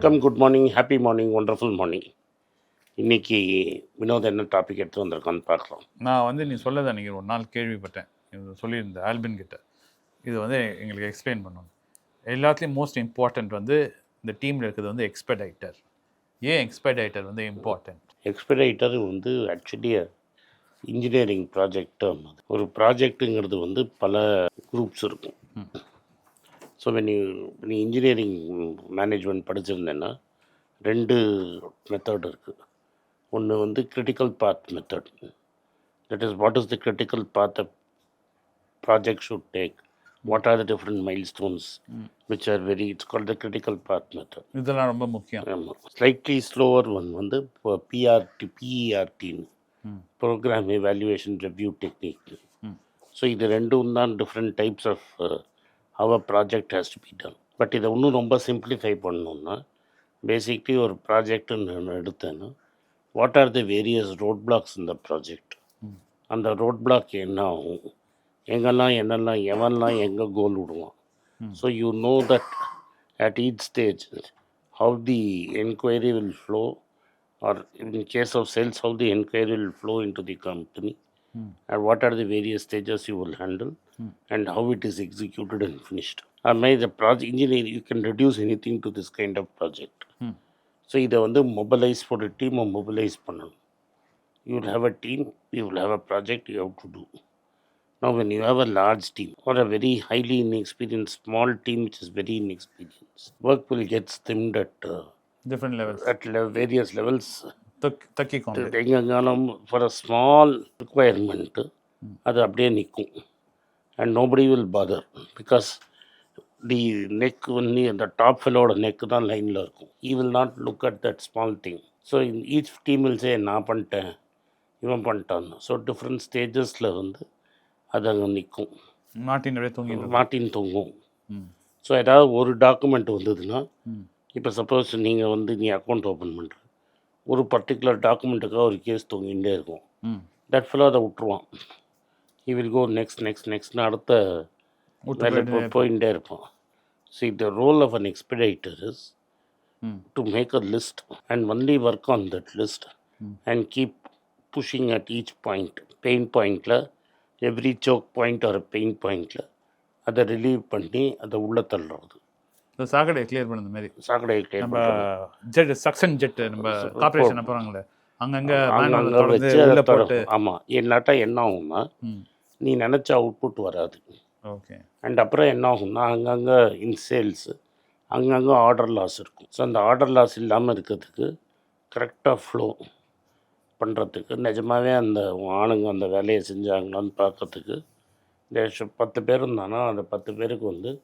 வணக்கம், good morning, happy morning, wonderful morning. இன்னைக்கு வினோத் என்ன டாபிக் எடுத்து வந்திருக்கான்னு பார்க்கலாம். நான் நீ சொல்லதை அன்றைக்கி ஒரு நாள் கேள்விப்பட்டேன். இது சொல்லியிருந்தேன் ஆல்பின் கிட்ட. இது எங்களுக்கு எக்ஸ்பிளைன் பண்ணணும். எல்லாத்துலேயும் மோஸ்ட் இம்பார்ட்டண்ட் இந்த டீமில் இருக்கிறது எக்ஸ்பெடைட்டர். ஏன் expediter important? Expediter actually engineering project. ஒரு ப்ராஜெக்ட்டுங்கிறது பல குரூப்ஸ் இருக்கும். ஸோ நீ இன்ஜினியரிங் மேனேஜ்மெண்ட் படிச்சிருந்தேன்னா 2 மெத்தட் இருக்குது. ஒன்று critical path method. That is what is the critical path a project should take, what are the different milestones which are very, it's called the critical path method. இதெல்லாம் ரொம்ப முக்கியம். ஆமாம். Slightly slower இப்போ பிஇஆர்டின்னு program evaluation review technique. So இது ரெண்டும் தான் different types of how a project has to be done. But இதை இன்னும் ரொம்ப சிம்பிளிஃபை பண்ணணுன்னா, பேசிக்லி ஒரு ப்ராஜெக்ட்னு நான் எடுத்தேன்னா, what are the various road blocks இந்த ப்ராஜெக்ட், அந்த ரோட் பிளாக் என்ன ஆகும், எங்கெல்லாம் என்னெல்லாம் எவன்லாம் எங்கே கோல் விடுவான். So you know that at each stage how the enquiry will flow, or in case of sales how the enquiry will flow into the company, and what are the various stages you will handle, and how it is executed and finished. The project engineer, you can reduce anything to this kind of project. So இதை mobilize for a team or mobilize பண்ணணும். You will have a team, you will have a project you have to do. Now when you have a large team or a very highly inexperienced small team which is very inexperienced, work will get stemmed at different levels, at various levels. எங்கெங்காலும் for a small requirement அது அப்படியே நிற்கும். And nobody will bother because the neck அந்த top ஃபெல்லோட neck தான் லைனில் இருக்கும். He will not look at that small thing. So each team will say நான் பண்ணிட்டேன், இவன் பண்ணிட்டான்னு. ஸோ டிஃப்ரெண்ட் ஸ்டேஜஸில் அது அங்கே நிற்கும், மாட்டின் தொங்கும். ஸோ ஏதாவது ஒரு டாக்குமெண்ட் வந்ததுன்னா, இப்போ சப்போஸ் நீங்கள் நீ அக்கௌண்ட் ஓப்பன் பண்ணுற ஒரு பர்டிகுலர் டாக்குமெண்ட்டுக்காக ஒரு கேஸ் தொங்கிகிட்டே இருக்கும். தட் ஃபெல்லோ அதை விட்டுருவான். he will go நெக்ஸ்ட்னு அடுத்த வேலை போயிட்டே இருப்பான். See, the role of an expediter is to make a list and only work on that list and keep pushing at each point. Pain pointல every choke point or pain pointல அதை relieve பண்ணி அதை உள்ளே தள்ளுறது. சாக்கடையை clear பண்ணது மாதிரி. சாக்கடையை clear நம்ம jet suction jet நம்ம corporation போகிறாங்களே அங்கங்கே வச்சு. ஆமாம், என்னாட்டா என்ன ஆகும்னா, நீ நினச்ச அவுட்புட் வராது. ஓகே. அண்ட் அப்புறம் என்ன ஆகும்னா, அங்கங்கே இன் சேல்ஸு அங்கங்கே ஆர்டர் லாஸ் இருக்கும். ஸோ அந்த ஆர்டர் லாஸ் இல்லாமல் இருக்கிறதுக்கு, கரெக்டாக ஃப்ளோ பண்ணுறதுக்கு, நிஜமாகவே அந்த ஆளுங்க அந்த வேலையை செஞ்சாங்களான்னு பார்க்கறதுக்கு 10 பேர் இருந்தானா அந்த 10 பேருக்கு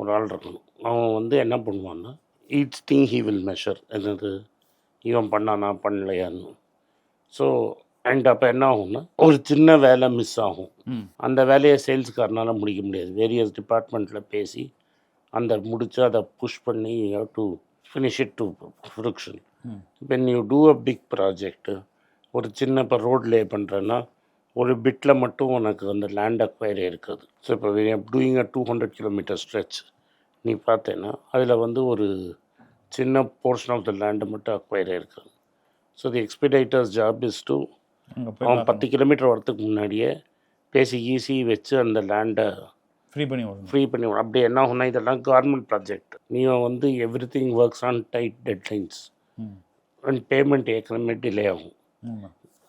ஒரு ஆள் இருக்கணும். அவன் என்ன பண்ணுவான்னா, each thing he will measure. என்னது இவன் பண்ணானா பண்ணலையான்னு. ஸோ அண்ட் அப்போ என்ன ஆகும்னா, ஒரு சின்ன வேலை மிஸ் ஆகும். அந்த வேலையை சேல்ஸ்காரனால் முடிக்க முடியாது. வேரியஸ் டிபார்ட்மெண்ட்டில் பேசி அந்த முடித்து அதை புஷ் பண்ணி you have to finish it to fruition. When you do a big project, ஒரு சின்ன இப்போ ரோட் லே பண்ணுறேன்னா ஒரு பிட்டில் மட்டும் உனக்கு அந்த லேண்ட் அக்வயர் இருக்குது. ஸோ இப்போ டூயிங் அ 200 கிலோமீட்டர் ஸ்ட்ரெச் நீ பார்த்தேன்னா அதில் ஒரு சின்ன போர்ஷன் ஆஃப் த லேண்டு மட்டும் அக்வயர் இருக்குது. So the expediter's job is to, அவன் 10 கிலோமீட்டர் வரத்துக்கு முன்னாடியே பேசி ஈஸி வச்சு அந்த லேண்டை ஃப்ரீ பண்ணி அப்படி என்ன ஆகுனா, இதெல்லாம் கவர்மெண்ட் ப்ராஜெக்ட். நீ everything works on tight deadlines and payment ஏற்கனவே டிலே ஆகும்.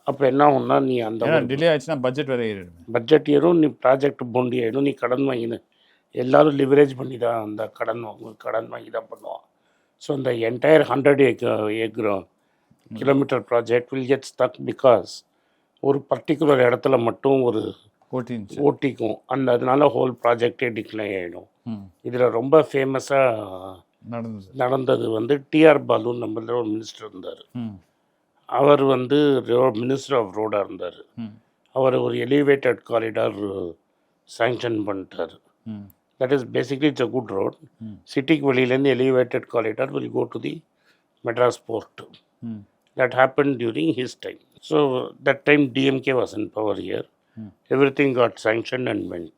அப்போ என்ன ஆகும்னா, நீ அந்த டிலே ஆச்சுன்னா பட்ஜெட் ஏறும், நீ ப்ராஜெக்ட் போண்டி ஆகிடும். நீ கடன் வாங்கினு எல்லோரும் லிவரேஜ் பண்ணி தான் அந்த கடன் வாங்கி தான் பண்ணுவான். ஸோ அந்த entire 100 kilometre project will get stuck because ஒரு பர்டிகுலர் இடத்துல மட்டும் ஒரு ஓட்டிக்கும். அதனால ஹோல் ப்ராஜெக்டே டிக்ளை ஆகிடும். இதில் ரொம்ப ஃபேமஸாக நடந்தது டிஆர் பாலு நம்மள ஒரு மினிஸ்டர் இருந்தார். அவர் மினிஸ்டர் ஆஃப் ரோடாக இருந்தார். அவர் ஒரு எலிவேட்டட் காரிடார் சாங்ஷன் பண்ணிட்டார். That is basically it's a good road. சிட்டிக்கு வெளியிலேருந்து elevated corridor will go to the Madras port. That happened during his time. So that time DMK was in power here. Everything got sanctioned and went.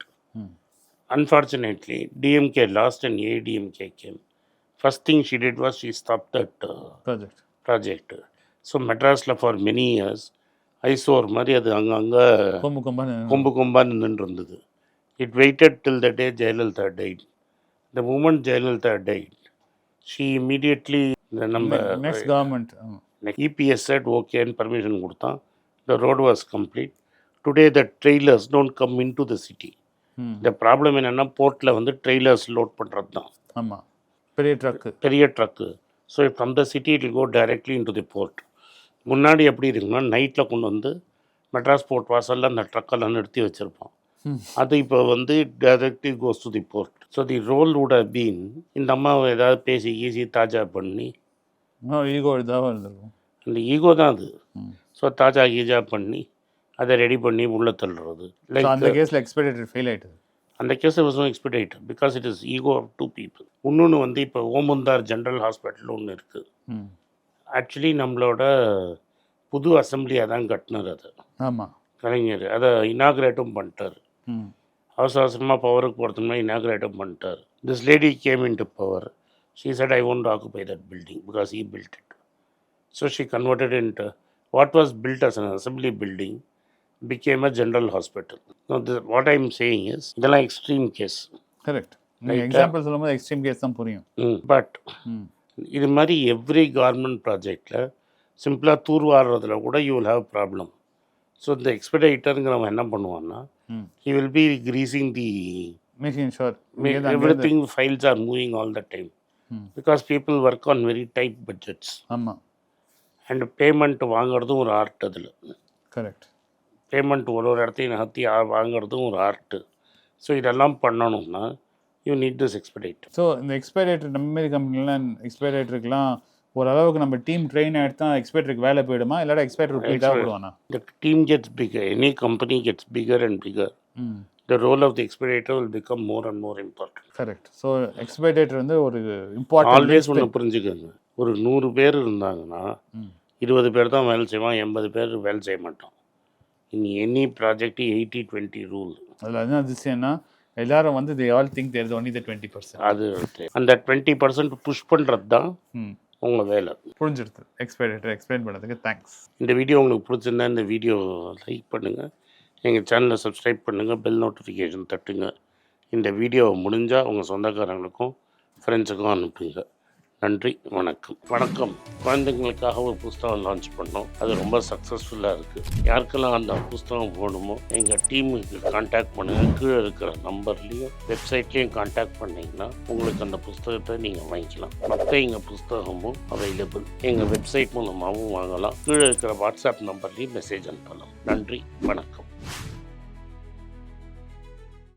Unfortunately, DMK lost and ADMK came. First thing she did was she stopped that project. project. So மெட்ராஸில் for many years eyesore மாதிரி அது அங்கங்கே கொம்பு கொம்பாக நின்றுட்டு இருந்தது. It waited till the day Jayalalithaa died. The moment Jayalalithaa died, she immediately நம்ம next government EPS said ஓகேன்னு பர்மிஷன் கொடுத்தான். The road was complete. Today the trailers don't come into the city. இந்த ப்ராப்ளம் என்னென்னா போர்ட்டில் வந்து ட்ரெய்லர்ஸ் லோட் பண்ணுறது தான். ஆமாம், பெரிய truck. So from the city it will go directly into the port. முன்னாடி எப்படி இருக்குன்னா நைட்டில் கொண்டு வந்து மெட்ராஸ் போர்ட் வாசலில் அந்த ட்ரக்கெல்லாம் நிறுத்தி வச்சுருப்போம். அது இப்போ வந்து directly goes to the port. So the role would have been, இந்த அம்மாவை ஏதாவது பேசி ஈஸி தாஜா பண்ணி ஈகோ இதாக இருந்திருக்கும். அந்த ஈகோ தான் அது. ஸோ தாஜா கீஜா பண்ணி அதை ரெடி பண்ணி உள்ளே தள்ளுறது. லைக் அந்த கேஸில் எக்ஸ்பெக்டேட்டட் ஃபெயில் ஆகிட்டது. அந்த case was no expected because it is ego of two people. இன்னொன்று வந்து இப்போ ஓமுந்தார் ஜென்ரல் ஹாஸ்பிட்டல் ஒன்று இருக்குது. ஆக்சுவலி நம்மளோட புது அசம்பிளியாக தான் கட்டினார் அது. ஆமாம், கலைஞர் அதை இனாக்ரேட்டும் பண்ணிட்டார். அவசர அவசரமாக பவருக்கு போகிறதுனா இனாக்ரேட்டும் பண்ணிட்டார். This lady came into power. She said I won't occupy that building because he built it. So she converted into what was built as an assembly building became a general hospital. Now, what I am saying is, இதெல்லாம் extreme case. Correct. நீங்கள் example சொல்லும்போது extreme case தான் புரியும். But இது மாதிரி every government ப்ராஜெக்டில் சிம்பிளாக தூர்வாடுறதுல கூட you will have problem. So இந்த எக்ஸ்பெடைட்டருங்கிறவன் என்ன பண்ணுவான்னா, he will be greasing the making sure everything, files are moving all the time because people work on very tight budgets. ஆமாம், அண்ட் பேமெண்ட் வாங்குறதும் ஒரு ஆர்ட். அதில் correct, payment ஒரு இடத்தையும் நகர்த்தி வாங்குறதும் ஒரு ஆர்ட்டு. ஸோ இதெல்லாம் பண்ணணும்னா யூ நீட் திஸ் எக்ஸ்பெடைட்டர். ஸோ இந்த எக்ஸ்பெடைட்டர் நம்ம மாரி கம்பெனிலாம் எக்ஸ்பெடைட்டருக்குலாம் ஓரளவுக்கு நம்ம டீம் ட்ரெயின் ஆகிட்டு தான் எக்ஸ்பெடைட்டருக்கு வேலை போயிடுமா, இல்லாட்டா எக்ஸ்பெடைட்டர் போயிட்டாக போடுவானா? The team gets bigger. Any company gets bigger and bigger. The role of the expeditor will become more and more important. Correct. So expediter வந்து ஒரு இம்பார்ட்டன்ட். ஆல்வேஸ் ஒன்று புரிஞ்சுக்கோங்க, ஒரு 100 பேர் இருந்தாங்கன்னா 20 பேர் தான் வேலை செய்வான், 80 பேர் வேலை செய்ய மாட்டான். In any project 80-20 rule. அதில் என்ன அதிசயம்னா எல்லாரும் வந்து they all think there is only the 20%. அது அந்த 20% புஷ் பண்ணுறது தான் உங்கள் வேலை. புரிஞ்சிடுது. எக்ஸ்பெடைட்டர் எக்ஸ்பிளைன் பண்ணதுக்கு தேங்க்ஸ். இந்த வீடியோ உங்களுக்கு பிடிச்சிருந்தா இந்த வீடியோ லைக் பண்ணுங்கள், எங்கள் சேனலை சப்ஸ்கிரைப் பண்ணுங்கள், பெல் நோட்டிஃபிகேஷன் தட்டுங்க. இந்த வீடியோ முடிஞ்சால் உங்கள் சொந்தக்காரங்களுக்கும் ஃப்ரெண்ட்ஸுக்கும் அனுப்புங்க. நன்றி, வணக்கம். குழந்தைங்களுக்காக ஒரு புஸ்தகம் லான்ச் பண்ணோம். அது ரொம்ப சக்ஸஸ்ஃபுல்லாக இருக்குது. யாருக்கெல்லாம் அந்த புஸ்தகம் போகணுமோ எங்கள் டீமுக்கு கான்டாக்ட் பண்ணுங்கள். கீழே இருக்கிற நம்பர்லேயும் வெப்சைட்லேயும் கான்டாக்ட் பண்ணிங்கன்னா உங்களுக்கு அந்த புஸ்தகத்தை நீங்கள் வாங்கிக்கலாம். மற்ற எங்கள் புஸ்தகமும் அவைலபிள் எங்கள் வெப்சைட் மூலமாகவும் வாங்கலாம். கீழே இருக்கிற வாட்ஸ்அப் நம்பர்லேயும் மெசேஜ் அனுப்பலாம். நன்றி, வணக்கம்.